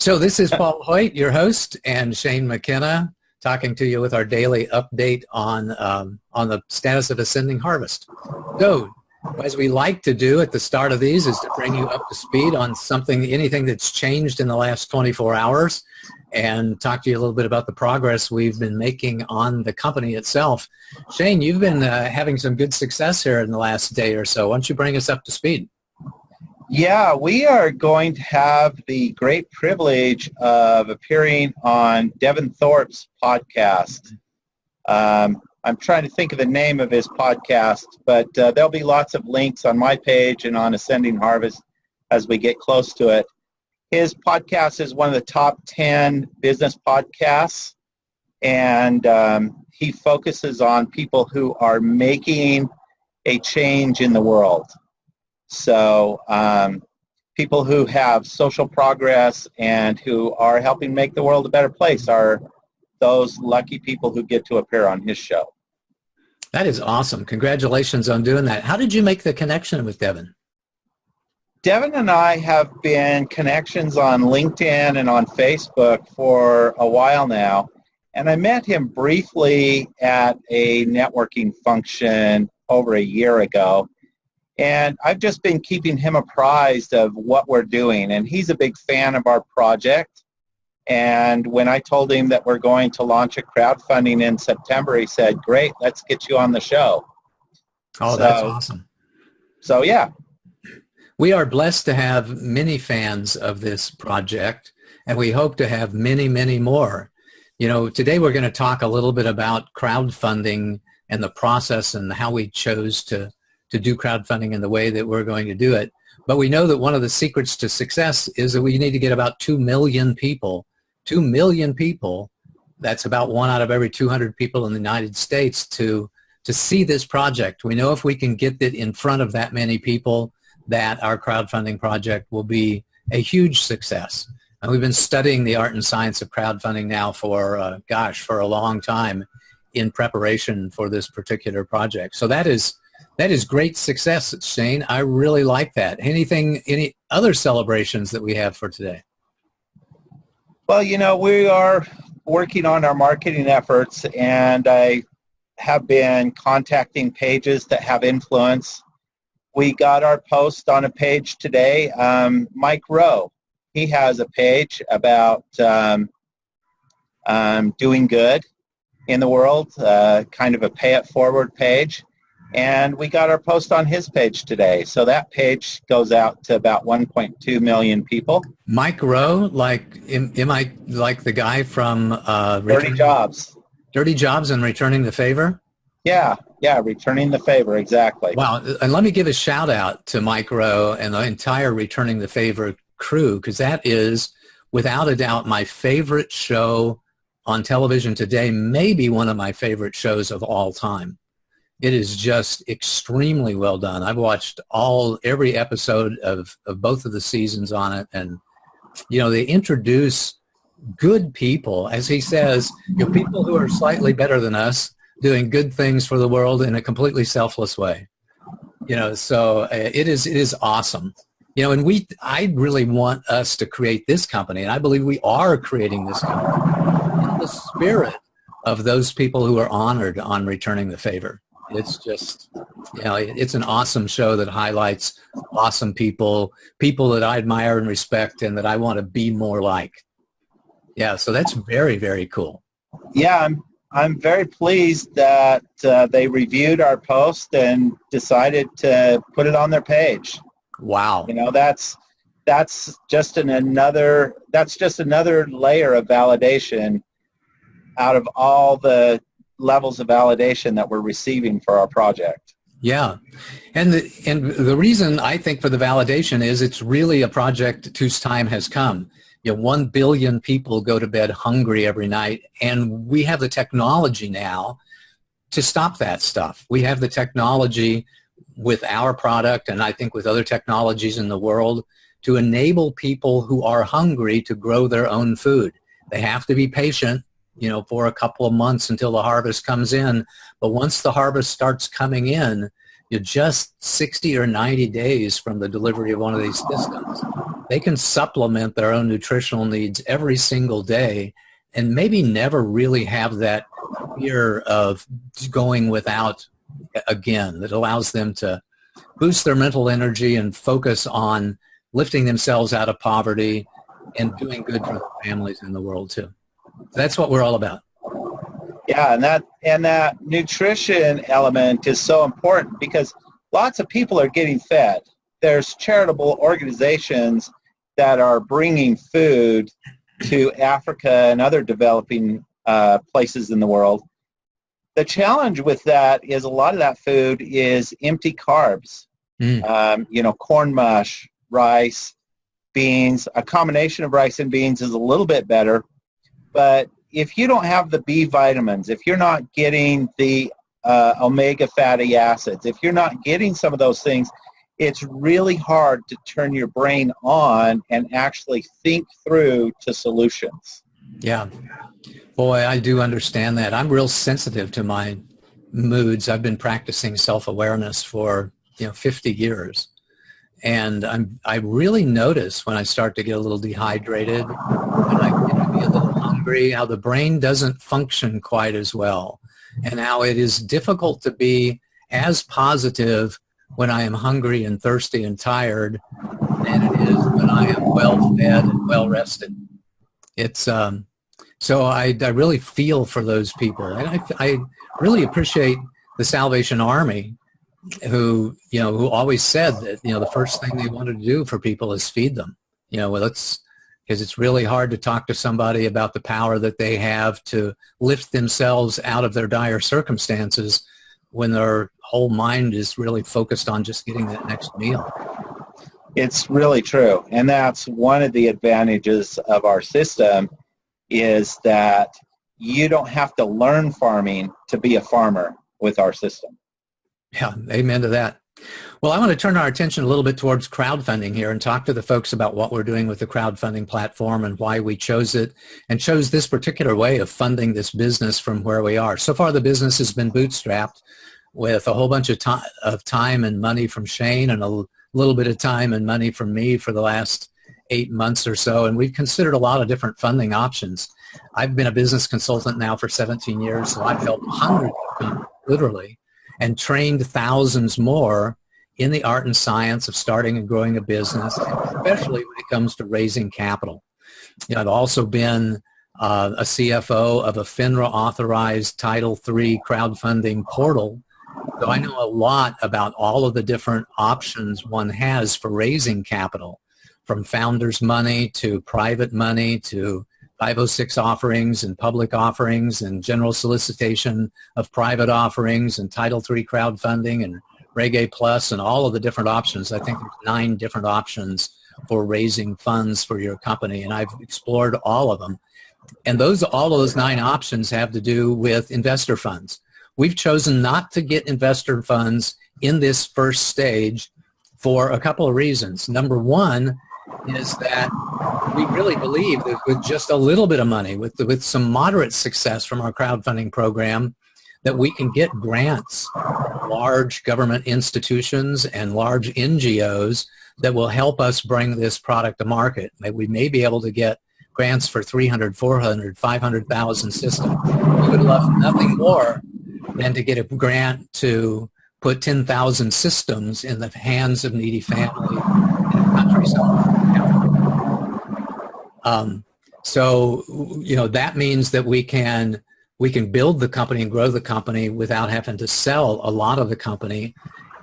So this is Paul Hoyt, your host, and Shane McKenna, talking to you with our daily update on the status of Ascending Harvest. So, as we like to do at the start of these, is to bring you up to speed on anything that's changed in the last 24 hours, and talk to you a little bit about the progress we've been making on the company itself. Shane, you've been having some good success here in the last day or so. Why don't you bring us up to speed? Yeah, we are going to have the great privilege of appearing on Devin Thorpe's podcast. I'm trying to think of the name of his podcast, but there'll be lots of links on my page and on Ascending Harvest as we get close to it. His podcast is one of the top 10 business podcasts, and he focuses on people who are making a change in the world. So people who have social progress and who are helping make the world a better place are those lucky people who get to appear on his show. That is awesome. Congratulations on doing that. How did you make the connection with Devin? Devin and I have been connections on LinkedIn and on Facebook for a while now, and I met him briefly at a networking function over a year ago. And I've just been keeping him apprised of what we're doing. And he's a big fan of our project. And when I told him that we're going to launch a crowdfunding in September, he said, great, let's get you on the show. Oh, that's awesome. So, yeah. We are blessed to have many fans of this project, and we hope to have many, many more. You know, today we're going to talk a little bit about crowdfunding and the process and how we chose to do crowdfunding in the way that we're going to do it. But we know that one of the secrets to success is that we need to get about 2 million people. 2 million people, that's about 1 out of every 200 people in the United States to see this project. We know if we can get it in front of that many people, that our crowdfunding project will be a huge success. And we've been studying the art and science of crowdfunding now for a long time in preparation for this particular project. So that is great success, Shane. I really like that. Any other celebrations that we have for today? Well, you know, we are working on our marketing efforts, and I have been contacting pages that have influence. We got our post on a page today. Mike Rowe, he has a page about doing good in the world, kind of a pay it forward page. And we got our post on his page today. So that page goes out to about 1.2 million people. Mike Rowe, am I like the guy from Dirty Jobs. Dirty Jobs and Returning the Favor? Yeah, Returning the Favor, exactly. Wow, and let me give a shout out to Mike Rowe and the entire Returning the Favor crew, because that is, without a doubt, my favorite show on television today, maybe one of my favorite shows of all time. It is just extremely well done. I've watched every episode of both of the seasons on it, and you know, they introduce good people, as he says, people who are slightly better than us, doing good things for the world in a completely selfless way. You know, so it is awesome. You know, and I really want us to create this company, and I believe we are creating this company in the spirit of those people who are honored on Returning the Favor. It's just, you know, it's an awesome show that highlights awesome people that I admire and respect and that I want to be more like. Yeah, so that's very, very cool. Yeah, I'm very pleased that they reviewed our post and decided to put it on their page. Wow. You know, that's just another layer of validation out of all the levels of validation that we're receiving for our project. Yeah. And the reason I think for the validation is it's really a project whose time has come. You know, 1 billion people go to bed hungry every night, and we have the technology now to stop that stuff. We have the technology with our product, and I think with other technologies in the world, to enable people who are hungry to grow their own food. They have to be patient, you know, for a couple of months until the harvest comes in. But once the harvest starts coming in, you're just 60 or 90 days from the delivery of one of these systems. they can supplement their own nutritional needs every single day and maybe never really have that fear of going without again. That allows them to boost their mental energy and focus on lifting themselves out of poverty and doing good for their families in the world too. So that's what we're all about. Yeah, and that nutrition element is so important because lots of people are getting fed. There's charitable organizations that are bringing food to Africa and other developing places in the world. The challenge with that is a lot of that food is empty carbs. Corn mush, rice, beans. A combination of rice and beans is a little bit better, but if you don't have the B vitamins, if you're not getting the omega fatty acids, if you're not getting some of those things, it's really hard to turn your brain on and actually think through to solutions. Yeah. Boy, I do understand that. I'm real sensitive to my moods. I've been practicing self-awareness for 50 years. And I really notice when I start to get a little dehydrated, when I get to be a little hungry, how the brain doesn't function quite as well, and how it is difficult to be as positive when I am hungry and thirsty and tired than it is when I am well fed and well rested. It's so I really feel for those people, and I really appreciate the Salvation Army, who always said that the first thing they wanted to do for people is feed them. Because it's really hard to talk to somebody about the power that they have to lift themselves out of their dire circumstances when their whole mind is really focused on just getting that next meal. It's really true, and that's one of the advantages of our system, is that you don't have to learn farming to be a farmer with our system. Yeah, amen to that. Well, I want to turn our attention a little bit towards crowdfunding here and talk to the folks about what we're doing with the crowdfunding platform and why we chose it and chose this particular way of funding this business from where we are. So far, the business has been bootstrapped with a whole bunch of time and money from Shane and a little bit of time and money from me for the last 8 months or so, and we've considered a lot of different funding options. I've been a business consultant now for 17 years, so I've helped hundreds of people, literally, and trained thousands more in the art and science of starting and growing a business, especially when it comes to raising capital. I've also been a CFO of a FINRA-authorized Title III crowdfunding portal, so I know a lot about all of the different options one has for raising capital, from founders' money to private money to 506 offerings and public offerings and general solicitation of private offerings and Title III crowdfunding and Reggae Plus and all of the different options. I think there's 9 different options for raising funds for your company, and I've explored all of them. And all of those 9 options have to do with investor funds. We've chosen not to get investor funds in this first stage for a couple of reasons. Number one is that we really believe that with just a little bit of money, with some moderate success from our crowdfunding program, that we can get grants from large government institutions and large NGOs that will help us bring this product to market. We may be able to get grants for 300, 400, 500,000 systems. We would love nothing more than to get a grant to put 10,000 systems in the hands of needy families in a country somewhere. So that means that we can build the company and grow the company without having to sell a lot of the company.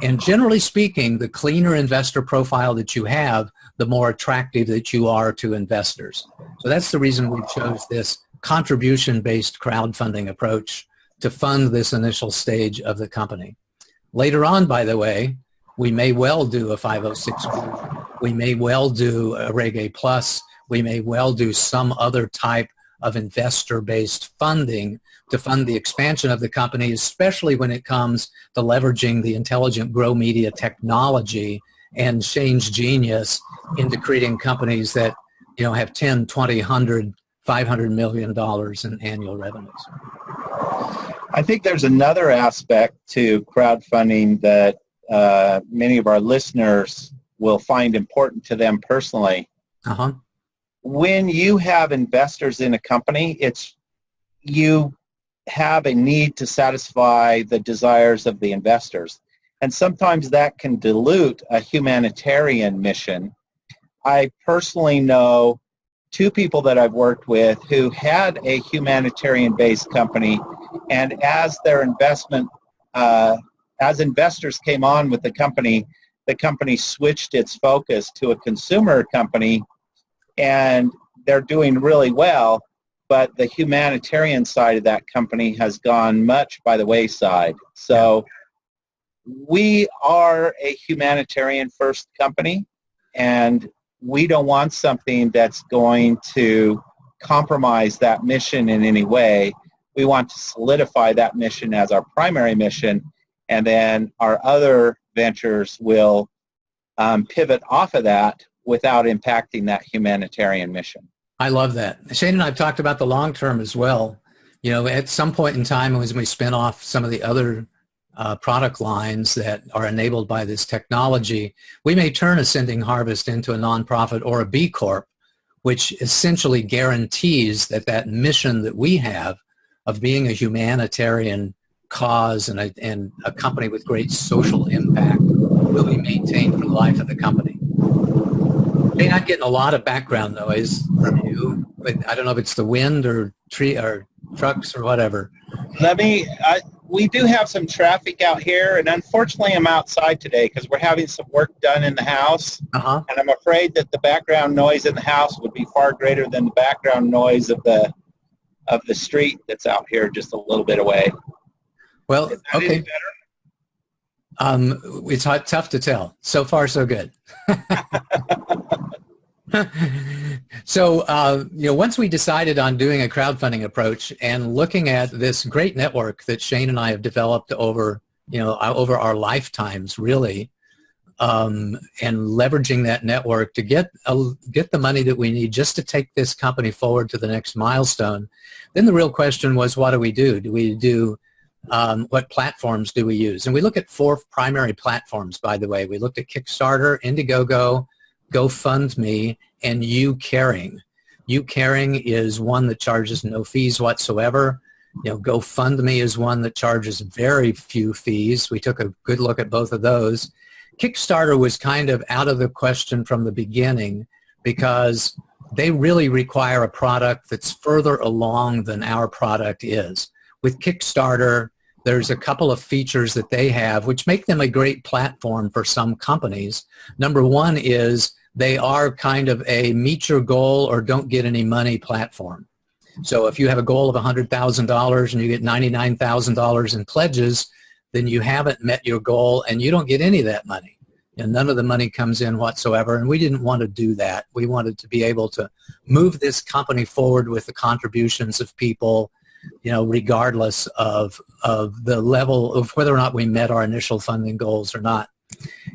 And generally speaking, the cleaner investor profile that you have, the more attractive that you are to investors. So that's the reason we chose this contribution-based crowdfunding approach to fund this initial stage of the company. Later on, by the way, we may well do a 506 group. We may well do a Reggae Plus. We may well do some other type of investor-based funding to fund the expansion of the company, especially when it comes to leveraging the intelligent grow media technology and Shane's genius into creating companies that have 10, 20, 100, $500 million in annual revenues. I think there's another aspect to crowdfunding that many of our listeners will find important to them personally. Uh-huh. When you have investors in a company, you have a need to satisfy the desires of the investors. And sometimes that can dilute a humanitarian mission. I personally know two people that I've worked with who had a humanitarian-based company, and as their as investors came on with the company switched its focus to a consumer company, and they're doing really well, but the humanitarian side of that company has gone much by the wayside. So we are a humanitarian first company, and we don't want something that's going to compromise that mission in any way. We want to solidify that mission as our primary mission, and then our other ventures will pivot off of that without impacting that humanitarian mission. I love that. Shane and I have talked about the long term as well. You know, at some point in time, as we spin off some of the other product lines that are enabled by this technology, we may turn Ascending Harvest into a nonprofit or a B Corp, which essentially guarantees that that mission that we have of being a humanitarian cause and a company with great social impact will be maintained for the life of the company. Hey, I'm getting a lot of background noise from you, but I don't know if it's the wind or tree or trucks or whatever. We do have some traffic out here, and unfortunately I'm outside today because we're having some work done in the house, and I'm afraid that the background noise in the house would be far greater than the background noise of the street that's out here just a little bit away. Well, Is that any okay. better? It's tough to tell. So far, so good. So, once we decided on doing a crowdfunding approach and looking at this great network that Shane and I have developed over our lifetimes, really, and leveraging that network to get the money that we need just to take this company forward to the next milestone, then the real question was, what do we do? What platforms do we use? And we look at 4 primary platforms, by the way. We looked at Kickstarter, Indiegogo, GoFundMe, and YouCaring. YouCaring is one that charges no fees whatsoever. GoFundMe is one that charges very few fees. We took a good look at both of those. Kickstarter was kind of out of the question from the beginning because they really require a product that's further along than our product is. With Kickstarter, there's a couple of features that they have which make them a great platform for some companies. Number one is they are kind of a meet your goal or don't get any money platform. So if you have a goal of $100,000 and you get $99,000 in pledges, then you haven't met your goal and you don't get any of that money. And none of the money comes in whatsoever, and we didn't want to do that. We wanted to be able to move this company forward with the contributions of people, regardless of the level of whether or not we met our initial funding goals or not.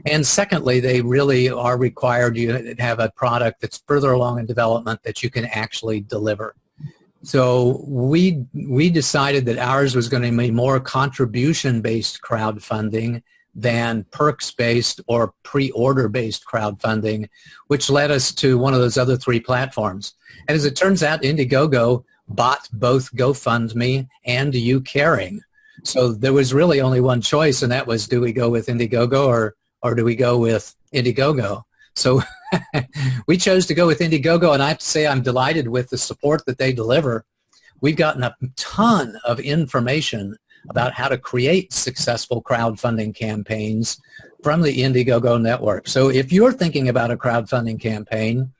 And secondly, they really are required you to have a product that's further along in development that you can actually deliver. So we decided that ours was going to be more contribution-based crowdfunding than perks-based or pre-order-based crowdfunding, which led us to one of those other 3 platforms. And as it turns out, Indiegogo bought both GoFundMe and YouCaring. So there was really only one choice, and that was, do we go with Indiegogo or do we go with Indiegogo? So we chose to go with Indiegogo, and I have to say I'm delighted with the support that they deliver. We've gotten a ton of information about how to create successful crowdfunding campaigns from the Indiegogo network. So if you're thinking about a crowdfunding campaign,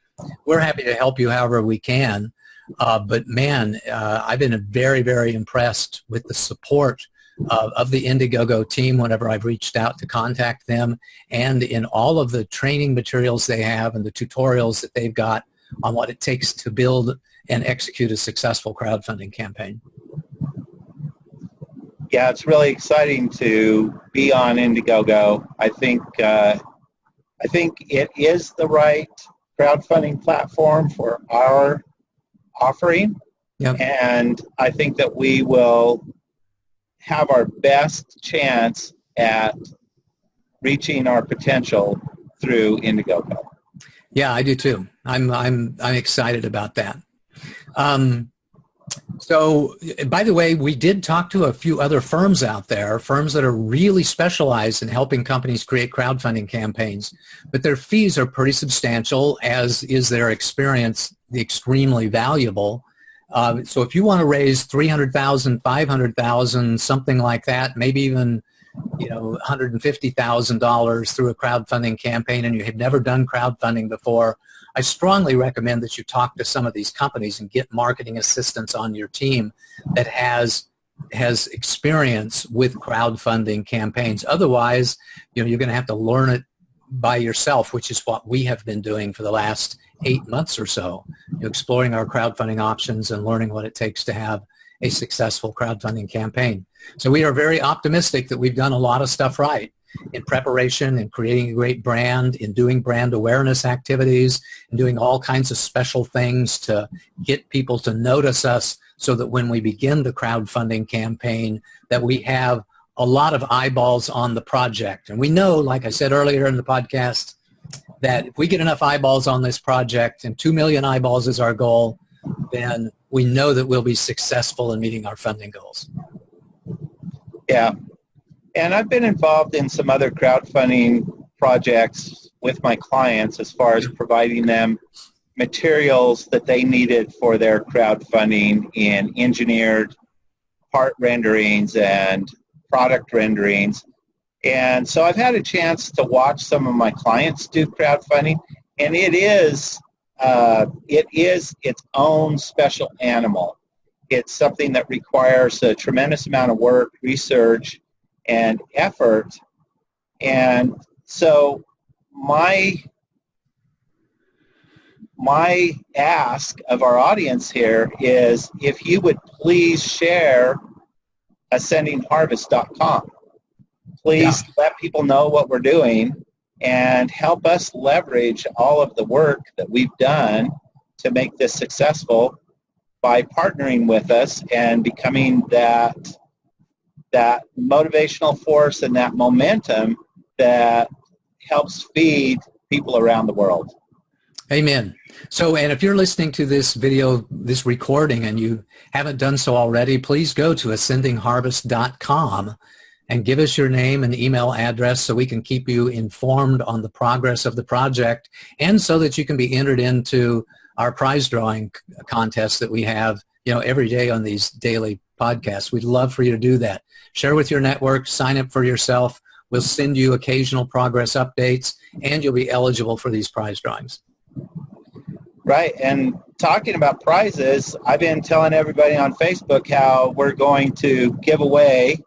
we're happy to help you however we can. But man, I've been very, very impressed with the support of the Indiegogo team whenever I've reached out to contact them, and in all of the training materials they have and the tutorials that they've got on what it takes to build and execute a successful crowdfunding campaign. Yeah, it's really exciting to be on Indiegogo. I think it is the right crowdfunding platform for our offering. Yep. And I think that we will have our best chance at reaching our potential through Indiegogo. Yeah, I do too. I'm excited about that. So, by the way, we did talk to a few other firms out there, firms that are really specialized in helping companies create crowdfunding campaigns, but their fees are pretty substantial, as is their experience extremely valuable. So if you want to raise 300,000, 500,000, something like that, maybe even $150,000 through a crowdfunding campaign, and you have never done crowdfunding before, I strongly recommend that you talk to some of these companies and get marketing assistants on your team that has experience with crowdfunding campaigns. Otherwise, you're going to have to learn it by yourself, which is what we have been doing for the last 8 months or so, exploring our crowdfunding options and learning what it takes to have a successful crowdfunding campaign. So we are very optimistic that we've done a lot of stuff right in preparation, in creating a great brand, in doing brand awareness activities, and doing all kinds of special things to get people to notice us, so that when we begin the crowdfunding campaign, that we have a lot of eyeballs on the project. And we know, like I said earlier in the podcast, that if we get enough eyeballs on this project, and 2 million eyeballs is our goal, then we know that we'll be successful in meeting our funding goals. Yeah. And I've been involved in some other crowdfunding projects with my clients as far as providing them materials that they needed for their crowdfunding in engineered part renderings and product renderings. And so I've had a chance to watch some of my clients do crowdfunding, and it is its own special animal. It's something that requires a tremendous amount of work, research, and effort. And so my ask of our audience here is, if you would please share ascendingharvest.com. Please let people know what we're doing and help us leverage all of the work that we've done to make this successful by partnering with us and becoming that motivational force and that momentum that helps feed people around the world. Amen. So, and if you're listening to this video, this recording, and you haven't done so already, please go to ascendingharvest.com and give us your name and email address so we can keep you informed on the progress of the project, and so that you can be entered into our prize drawing contest that we have, every day on these daily podcasts. We'd love for you to do that. Share with your network, sign up for yourself. We'll send you occasional progress updates, and you'll be eligible for these prize drawings. Right, and talking about prizes, I've been telling everybody on Facebook how we're going to give away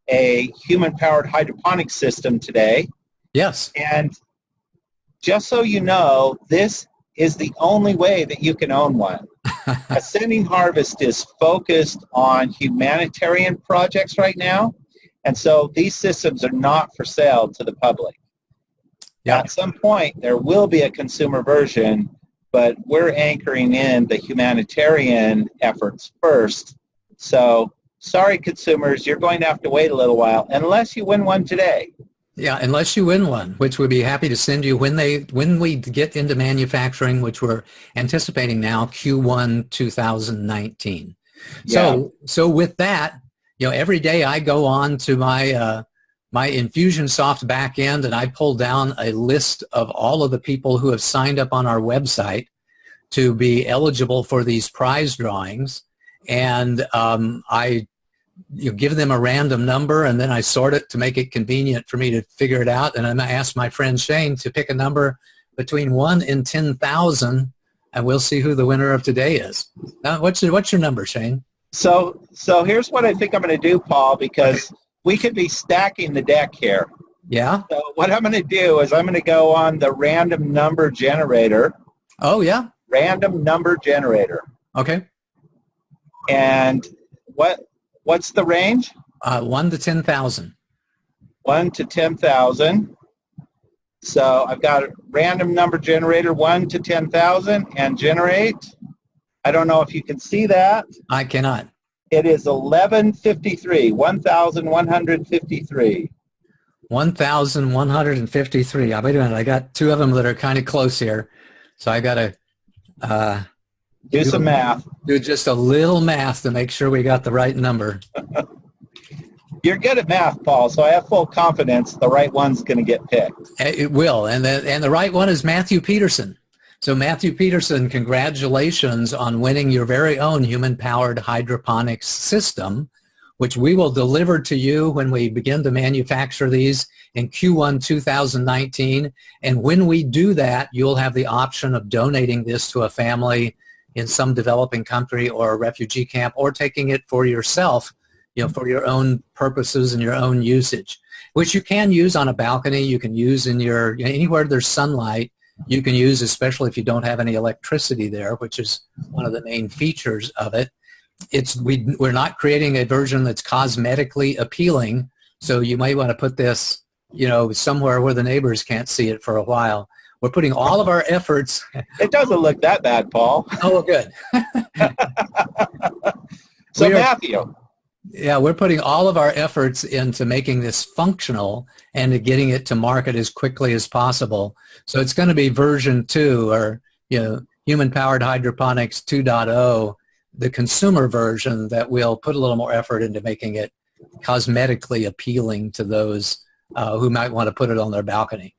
a human-powered hydroponic system today. Yes. And just so you know, this is the only way that you can own one. Ascending Harvest is focused on humanitarian projects right now, and so these systems are not for sale to the public. Yeah. At some point, there will be a consumer version, but we're anchoring in the humanitarian efforts first. So, sorry, consumers, you're going to have to wait a little while, unless you win one today. Yeah, unless you win one, which we'd be happy to send you when we get into manufacturing, which we're anticipating now, Q1 2019. Yeah. So with that, every day I go on to my Infusionsoft backend, and I pull down a list of all of the people who have signed up on our website to be eligible for these prize drawings, and I give them a random number, and then I sort it to make it convenient for me to figure it out. And I'm going to ask my friend Shane to pick a number between 1 and 10,000, and we'll see who the winner of today is. What's your number, Shane? So here's what I think I'm going to do, Paul, because we could be stacking the deck here. Yeah. So what I'm going to do is I'm going to go on the random number generator. Oh, yeah. Random number generator. Okay. And what's the range? 1 to 10,000. 1 to 10,000. So I've got a random number generator, 1 to 10,000, and generate. I don't know if you can see that. I cannot. It is 1153, 1,153. 1,153. Wait a minute. I got two of them that are kind of close here. So I got to do some math. Do just a little math to make sure we got the right number. You're good at math, Paul, so I have full confidence the right one's going to get picked. It will, and the right one is Matthew Peterson. So Matthew Peterson, congratulations on winning your very own human-powered hydroponics system, which we will deliver to you when we begin to manufacture these in Q1 2019. And when we do that, you'll have the option of donating this to a family in some developing country or a refugee camp, or taking it for yourself, for your own purposes and your own usage, which you can use on a balcony. You can use in your, anywhere there's sunlight, you can use, especially if you don't have any electricity there, which is one of the main features of it. We're not creating a version that's cosmetically appealing, so you might want to put this, somewhere where the neighbors can't see it for a while. We're putting all of our efforts. It doesn't look that bad, Paul. Oh, good. So Matthew. Yeah, we're putting all of our efforts into making this functional and to getting it to market as quickly as possible. So it's going to be version 2, or human-powered hydroponics 2.0, the consumer version, that we'll put a little more effort into making it cosmetically appealing to those who might want to put it on their balcony.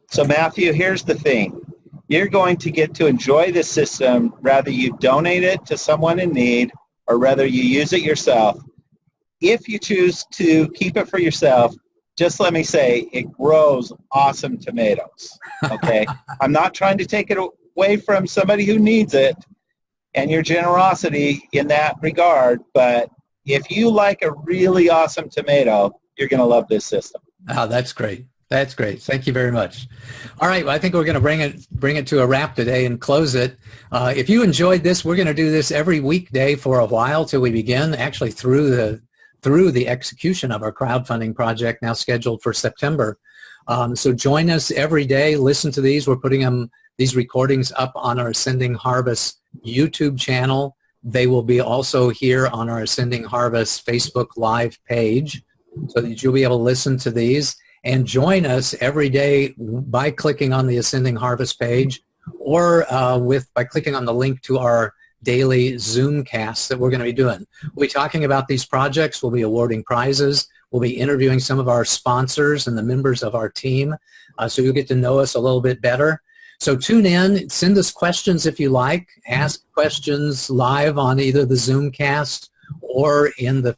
So Matthew, here's the thing. You're going to get to enjoy this system whether you donate it to someone in need or whether you use it yourself. If you choose to keep it for yourself, just let me say, it grows awesome tomatoes, okay? I'm not trying to take it away from somebody who needs it and your generosity in that regard, but if you like a really awesome tomato, you're going to love this system. Oh, that's great. That's great. Thank you very much. All right, well, I think we're going to bring it to a wrap today and close it. If you enjoyed this, we're going to do this every weekday for a while till we begin, actually through the execution of our crowdfunding project, now scheduled for September. So join us every day. Listen to these. We're putting these recordings up on our Ascending Harvest YouTube channel. They will be also here on our Ascending Harvest Facebook Live page, so that you'll be able to listen to these. And join us every day by clicking on the Ascending Harvest page, or by clicking on the link to our daily Zoom casts that we're going to be doing. We'll be talking about these projects. We'll be awarding prizes. We'll be interviewing some of our sponsors and the members of our team, so you'll get to know us a little bit better. So tune in. Send us questions if you like. Ask questions live on either the Zoom cast or on the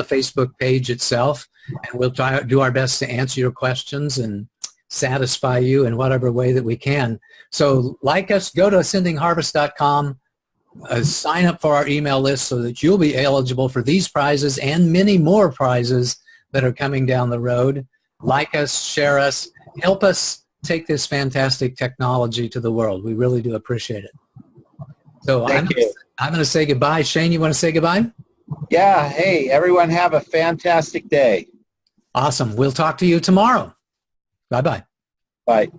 Facebook page itself. And we'll try to do our best to answer your questions and satisfy you in whatever way that we can. So like us, go to ascendingharvest.com, sign up for our email list so that you'll be eligible for these prizes and many more prizes that are coming down the road. Like us, share us, help us take this fantastic technology to the world. We really do appreciate it. So I'm going to say goodbye. Shane, you want to say goodbye? Yeah. Hey, everyone have a fantastic day. Awesome. We'll talk to you tomorrow. Bye-bye. Bye.